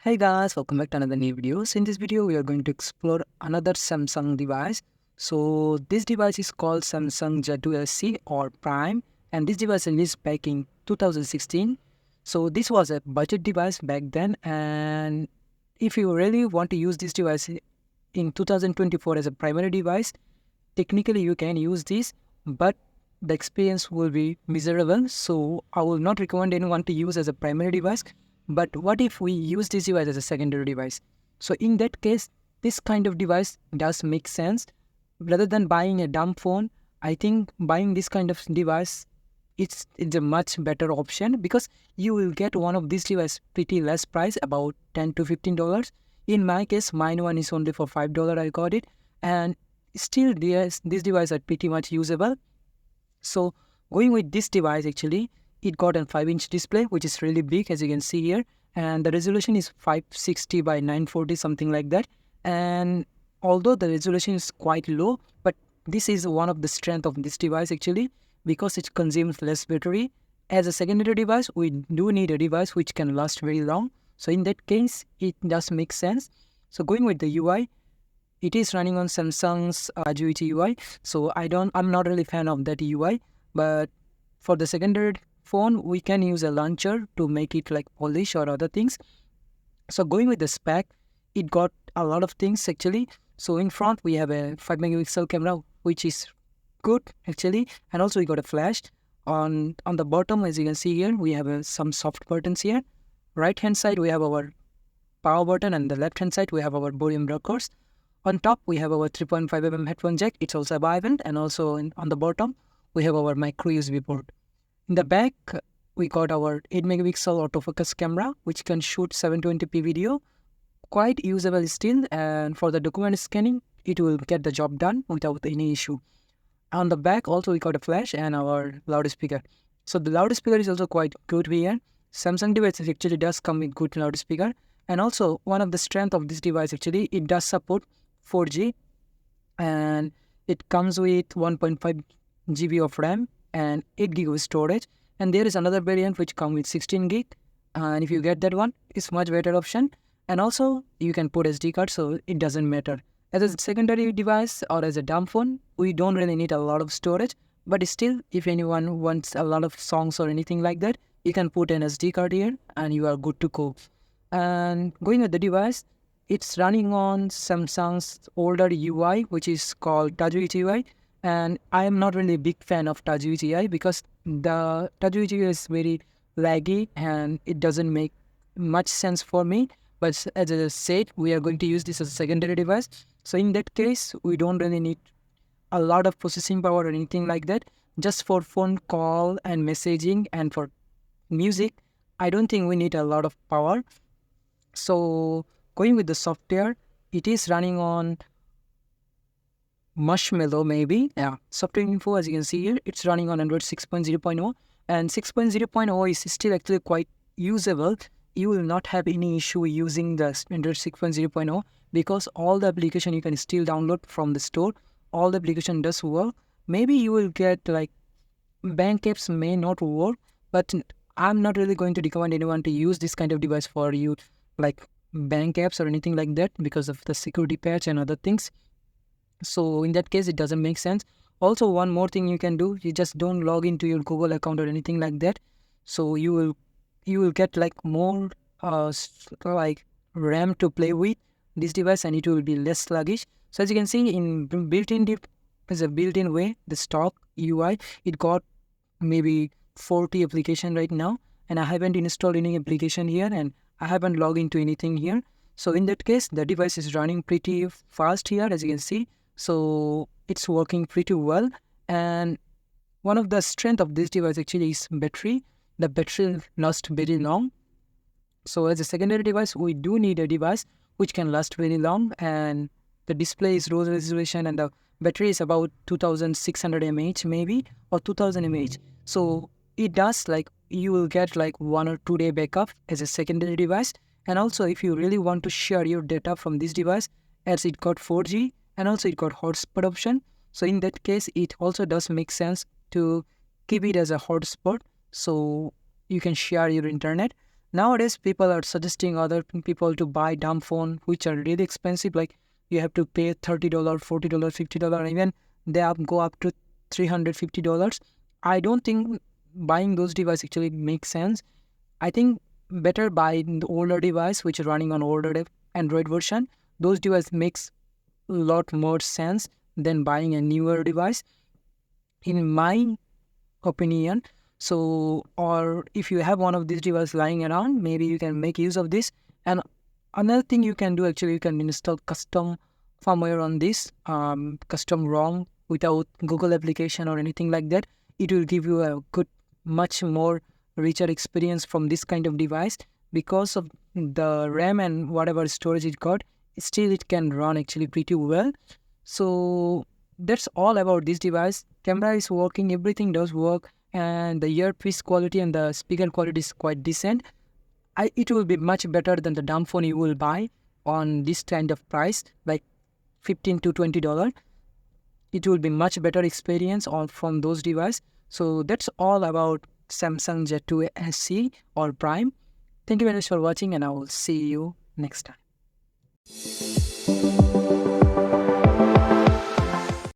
Hey guys, welcome back to another new video. So in this video, we are going to explore another Samsung device. So this device is called Samsung J2SC or Prime, and this device released back in 2016. So this was a budget device back then, and if you really want to use this device in 2024 as a primary device, technically you can use this, but the experience will be miserable. So I will not recommend anyone to use as a primary device. But what if we use this device as a secondary device? So in that case, this kind of device does make sense. Rather than buying a dumb phone, I think buying this kind of device, it's a much better option because you will get one of these devices pretty less price, about $10 to $15. In my case, mine one is only for $5. I got it, and still these devices are pretty much usable. So going with this device, actually, it got a 5-inch display, which is really big, as you can see here. And the resolution is 560 by 940, something like that. And although the resolution is quite low, but this is one of the strength of this device, actually, because it consumes less battery. As a secondary device, we do need a device which can last very long. So in that case, it does make sense. So going with the UI, it is running on Samsung's GUI UI, so I'm not really fan of that UI. But for the secondary phone, we can use a launcher to make it like polish or other things. So going with the spec, it got a lot of things actually. So in front we have a 5 megapixel camera, which is good actually, and also we got a flash. On the bottom, as you can see here, we have some soft buttons here. Right hand side we have our power button, and the left hand side we have our volume rockers. On top, we have our 3.5mm headphone jack. It's also a bi-band, and also on the bottom, we have our micro USB port. In the back, we got our 8 megapixel autofocus camera, which can shoot 720p video. Quite usable still, and for the document scanning, it will get the job done without any issue. On the back, also we got a flash and our loudspeaker. So the loudspeaker is also quite good here. Samsung device actually does come with good loudspeaker. And also, one of the strength of this device, actually, it does support 4G, and it comes with 1.5 GB of RAM and 8 GB of storage. And there is another variant which comes with 16 gig, and if you get that one, it's much better option. And also you can put SD card, so it doesn't matter. As a secondary device or as a dumb phone, we don't really need a lot of storage, but still, if anyone wants a lot of songs or anything like that, you can put an SD card here and you are good to go. And going with the device, it's running on Samsung's older UI, which is called TouchWiz UI. And I am not really a big fan of TouchWiz UI because the TouchWiz UI is very laggy and it doesn't make much sense for me. But as I said, we are going to use this as a secondary device. So in that case, we don't really need a lot of processing power or anything like that. Just for phone call and messaging and for music, I don't think we need a lot of power. So going with the software, it is running on Marshmallow maybe. Yeah, software info, as you can see here, it's running on Android 6.0.0, and 6.0.0 is still actually quite usable. You will not have any issue using the Android 6.0.0 because all the application you can still download from the store. All the application does work. Maybe you will get like bank apps may not work, but I'm not really going to recommend anyone to use this kind of device for you, like bank apps or anything like that, because of the security patch and other things. So in that case, it doesn't make sense. Also, one more thing you can do, you just don't log into your Google account or anything like that. So you will get like more like RAM to play with this device, and it will be less sluggish. So as you can see, in built-in as a built-in way, the stock UI, it got maybe 40 application right now, and I haven't installed any application here, and I haven't logged into anything here. So in that case, the device is running pretty fast here, as you can see. So it's working pretty well. And one of the strength of this device actually is battery. The battery lasts very long. So as a secondary device, we do need a device which can last very long, and the display is low resolution, and the battery is about 2600 mAh maybe, or 2000 mAh. So it does like, you will get like 1 or 2 day backup as a secondary device. And also, if you really want to share your data from this device, as it got 4G and also it got hotspot option, so in that case, it also does make sense to keep it as a hotspot, so you can share your internet. Nowadays people are suggesting other people to buy dumb phone which are really expensive, like you have to pay $30, $40, $50, even they go up to $350. I don't think buying those devices actually makes sense. I think better buy the older device which is running on older Android version. Those device makes a lot more sense than buying a newer device, in my opinion. So, or if you have one of these devices lying around, maybe you can make use of this. And another thing you can do, actually, you can install custom firmware on this, custom ROM without Google application or anything like that. It will give you a good, much more richer experience from this kind of device, because of the RAM and whatever storage it got. Still, it can run actually pretty well. So that's all about this device. Camera is working, everything does work, and the earpiece quality and the speaker quality is quite decent. It will be much better than the dumb phone you will buy on this kind of price, like $15 to $20. It will be much better experience on from those devices. So that's all about Samsung J2 SC or Prime. Thank you very much for watching, and I will see you next time.